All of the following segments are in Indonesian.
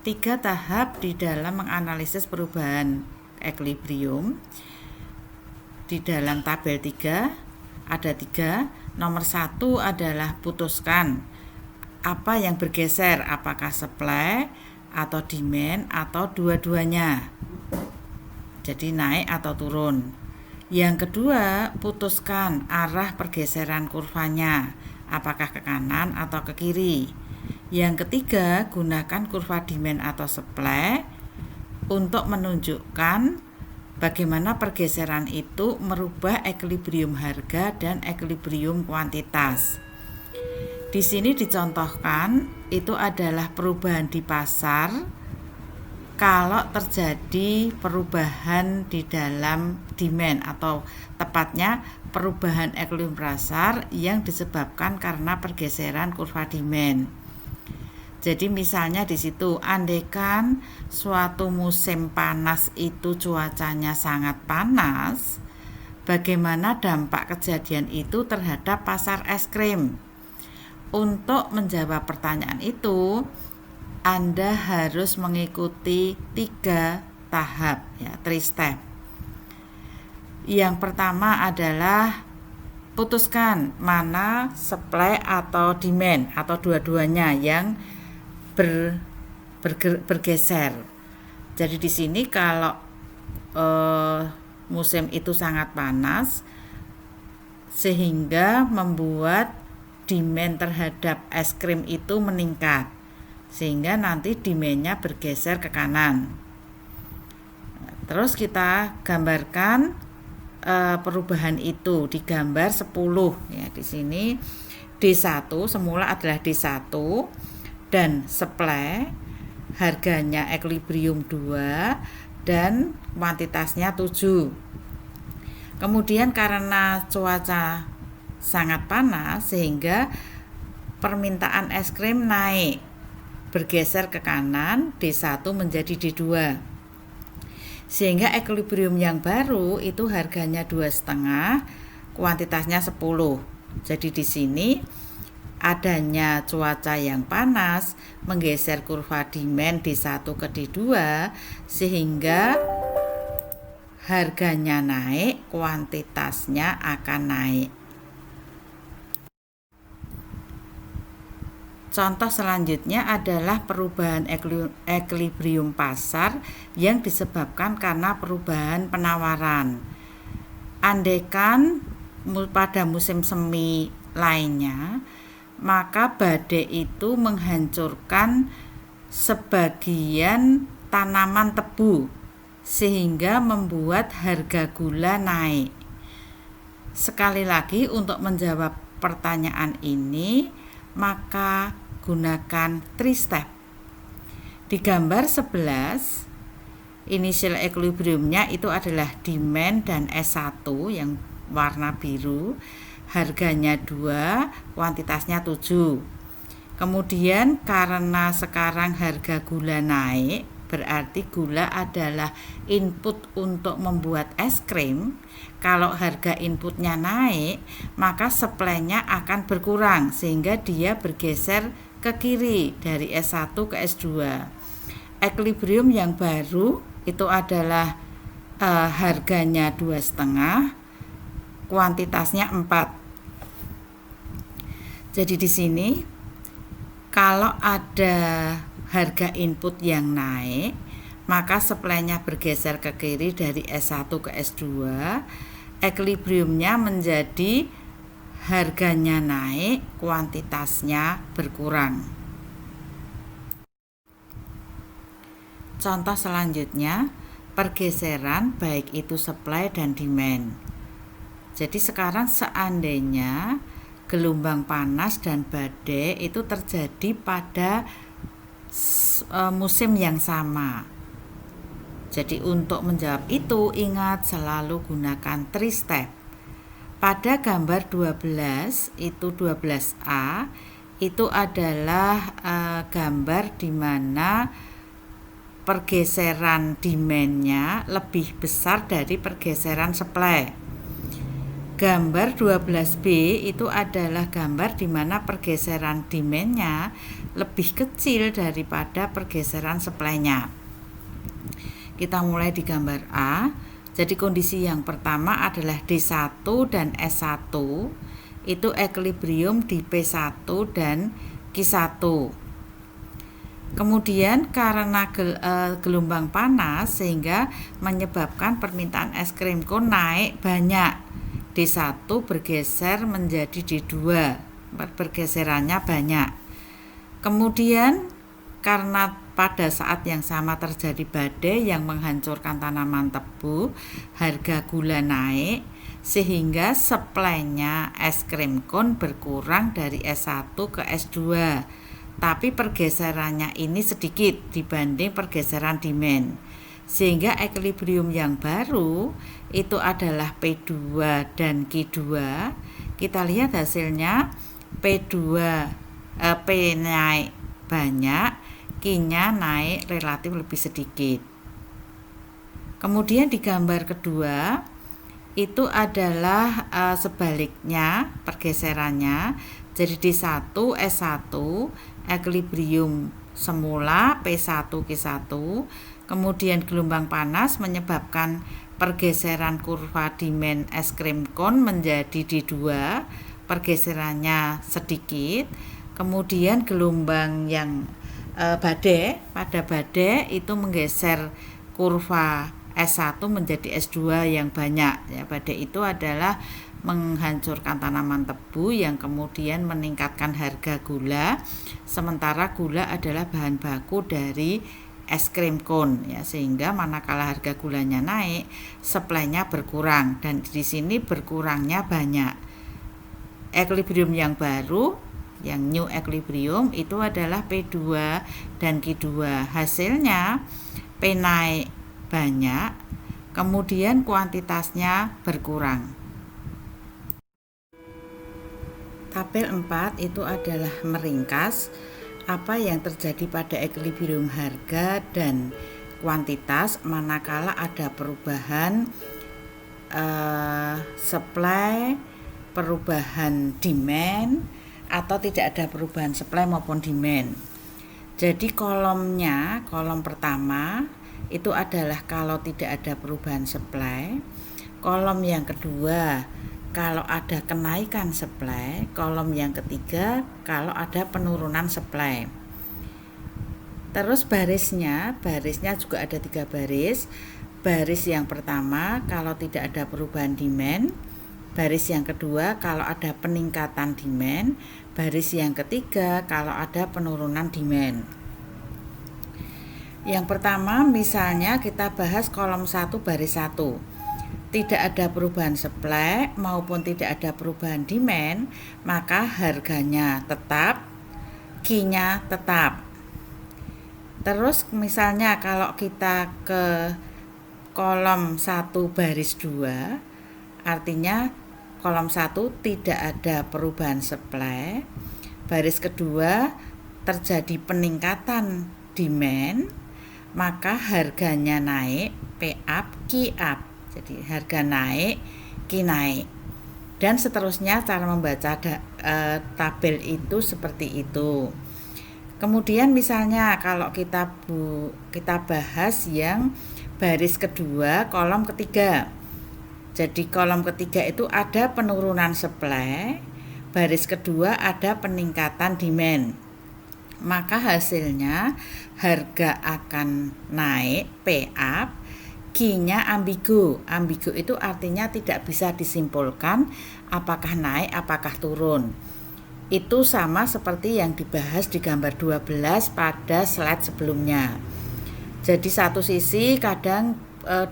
Tiga tahap di dalam menganalisis perubahan equilibrium. Di dalam tabel 3 ada 3. Nomor 1 adalah putuskan apa yang bergeser, apakah supply atau demand atau dua-duanya. Jadi naik atau turun. Yang kedua, putuskan arah pergeseran kurvanya, apakah ke kanan atau ke kiri. Yang ketiga, gunakan kurva demand atau supply untuk menunjukkan bagaimana pergeseran itu merubah equilibrium harga dan equilibrium kuantitas. Di sini dicontohkan itu adalah perubahan di pasar kalau terjadi perubahan di dalam demand atau tepatnya perubahan equilibrium pasar yang disebabkan karena pergeseran kurva demand. Jadi misalnya di situ, andaikan suatu musim panas itu cuacanya sangat panas, bagaimana dampak kejadian itu terhadap pasar es krim? Untuk menjawab pertanyaan itu, Anda harus mengikuti 3 tahap, ya, 3 step. Yang pertama adalah putuskan mana supply atau demand atau dua-duanya yang bergeser. Jadi di sini kalau musim itu sangat panas sehingga membuat demand terhadap es krim itu meningkat, sehingga nanti demandnya bergeser ke kanan. Terus kita gambarkan perubahan itu di gambar 10 ya. Di sini D1 semula adalah D1 dan supply harganya equilibrium 2 dan kuantitasnya 7. Kemudian karena cuaca sangat panas sehingga permintaan es krim naik, bergeser ke kanan, D1 menjadi D2. Sehingga equilibrium yang baru itu harganya 2,5, kuantitasnya 10. Jadi di sini adanya cuaca yang panas menggeser kurva demand D1 ke D2 sehingga harganya naik, kuantitasnya akan naik. Contoh selanjutnya adalah perubahan equilibrium pasar yang disebabkan karena perubahan penawaran. Andaikan pada musim semi lainnya, maka badai itu menghancurkan sebagian tanaman tebu sehingga membuat harga gula naik. Sekali lagi, untuk menjawab pertanyaan ini maka gunakan 3 step. Di gambar 11 initial equilibriumnya itu adalah demand dan S1 yang warna biru, harganya 2, kuantitasnya 7. Kemudian karena sekarang harga gula naik, berarti gula adalah input untuk membuat es krim. Kalau harga inputnya naik, maka supply-nya akan berkurang sehingga dia bergeser ke kiri dari S1 ke S2. Equilibrium yang baru itu adalah harganya 2,5, kuantitasnya 4. Jadi di sini kalau ada harga input yang naik, maka supply-nya bergeser ke kiri dari S1 ke S2, equilibriumnya menjadi harganya naik, kuantitasnya berkurang. Contoh selanjutnya, pergeseran baik itu supply dan demand. Jadi sekarang seandainya gelombang panas dan badai itu terjadi pada musim yang sama. Jadi untuk menjawab itu, ingat selalu gunakan 3 step. Pada gambar 12 itu 12A itu adalah gambar di mana pergeseran demand-nya lebih besar dari pergeseran supply. Gambar 12B itu adalah gambar di mana pergeseran demand-nya lebih kecil daripada pergeseran supply-nya. Kita mulai di gambar A. Jadi kondisi yang pertama adalah D1 dan S1 itu equilibrium di P1 dan Q1. Kemudian karena gelombang panas sehingga menyebabkan permintaan es krim cone naik banyak. D1 bergeser menjadi D2, pergeserannya banyak. Kemudian karena pada saat yang sama terjadi badai yang menghancurkan tanaman tebu, harga gula naik sehingga supply-nya es krim cone berkurang dari S1 ke S2. Tapi pergeserannya ini sedikit dibanding pergeseran demand. Sehingga equilibrium yang baru itu adalah P2 dan Q2. Kita lihat hasilnya P2 P naik banyak, Q-nya naik relatif lebih sedikit. Kemudian di gambar kedua itu adalah sebaliknya pergeserannya. Jadi D1 S1 equilibrium semula P1 Q1. Kemudian gelombang panas menyebabkan pergeseran kurva demand es krim cone menjadi D2, pergeserannya sedikit. Kemudian gelombang yang badai, pada badai itu menggeser kurva S1 menjadi S2 yang banyak. Ya, badai itu adalah menghancurkan tanaman tebu yang kemudian meningkatkan harga gula, sementara gula adalah bahan baku dari es krim cone, ya, sehingga manakala harga gulanya naik, supply-nya berkurang dan di sini berkurangnya banyak. Equilibrium yang baru, yang new equilibrium itu adalah P2 dan Q2. Hasilnya P naik banyak, kemudian kuantitasnya berkurang. Tabel 4 itu adalah meringkas apa yang terjadi pada equilibrium harga dan kuantitas manakala ada perubahan supply, perubahan demand, atau tidak ada perubahan supply maupun demand. Jadi kolom pertama itu adalah kalau tidak ada perubahan supply. Kolom yang kedua kalau ada kenaikan supply, kolom yang ketiga kalau ada penurunan supply. Terus barisnya juga ada 3 baris. Baris yang pertama kalau tidak ada perubahan demand, baris yang kedua kalau ada peningkatan demand, baris yang ketiga kalau ada penurunan demand. Yang pertama misalnya kita bahas kolom 1 baris 1. Tidak ada perubahan supply maupun tidak ada perubahan demand, maka harganya tetap, Q-nya tetap. Terus misalnya kalau kita ke kolom 1 baris 2, artinya kolom 1 tidak ada perubahan supply, baris kedua terjadi peningkatan demand, maka harganya naik, P up, Q up. Jadi harga naik, Q naik, dan seterusnya. Cara membaca tabel itu seperti itu. Kemudian misalnya kalau kita bahas yang baris kedua kolom ketiga. Jadi kolom ketiga itu ada penurunan supply, baris kedua ada peningkatan demand. Maka hasilnya harga akan naik, P up, Q-nya ambigu. Ambigu itu artinya tidak bisa disimpulkan apakah naik, apakah turun. Itu sama seperti yang dibahas di gambar 12 pada slide sebelumnya. Jadi satu sisi kadang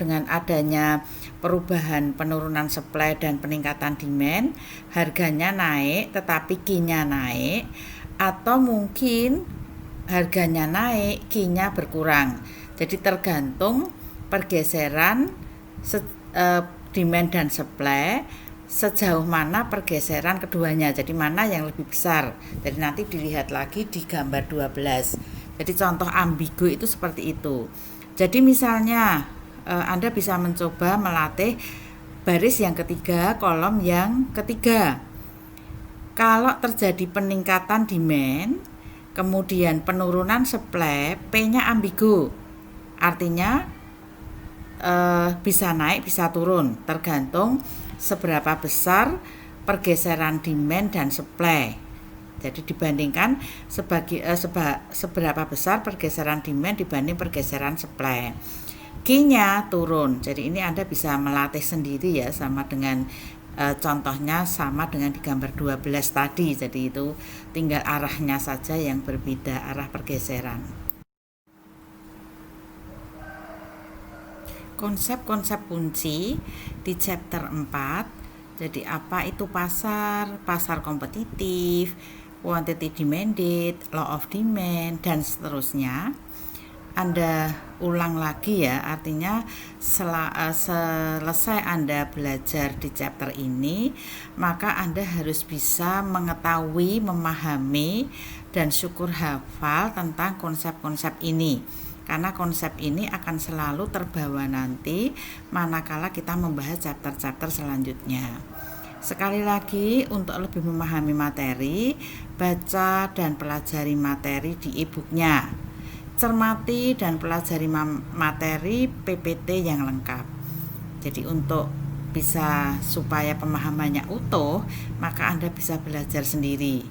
dengan adanya perubahan penurunan supply dan peningkatan demand, harganya naik tetapi Q-nya naik, atau mungkin harganya naik, Q-nya berkurang. Jadi tergantung pergeseran demand dan supply, sejauh mana pergeseran keduanya, jadi mana yang lebih besar. Jadi nanti dilihat lagi di gambar 12. Jadi contoh ambigu itu seperti itu. Jadi misalnya Anda bisa mencoba melatih baris yang ketiga, kolom yang ketiga. Kalau terjadi peningkatan demand, kemudian penurunan supply, P-nya ambigu. Artinya bisa naik, bisa turun, tergantung seberapa besar pergeseran demand dan supply. Jadi dibandingkan seberapa besar pergeseran demand dibanding pergeseran supply. Q-nya turun. Jadi ini Anda bisa melatih sendiri ya, sama dengan contohnya sama dengan di gambar 12 tadi. Jadi itu tinggal arahnya saja yang berbeda, arah pergeseran. Konsep-konsep kunci di chapter 4. Jadi apa itu pasar, pasar kompetitif, quantity demanded, law of demand, dan seterusnya. Anda ulang lagi ya, artinya selesai Anda belajar di chapter ini, maka Anda harus bisa mengetahui, memahami, dan syukur hafal tentang konsep-konsep ini. Karena konsep ini akan selalu terbawa nanti manakala kita membahas chapter-chapter selanjutnya. Sekali lagi, untuk lebih memahami materi, baca dan pelajari materi di e-booknya. Cermati dan pelajari materi PPT yang lengkap. Jadi untuk bisa supaya pemahamannya utuh, maka Anda bisa belajar sendiri.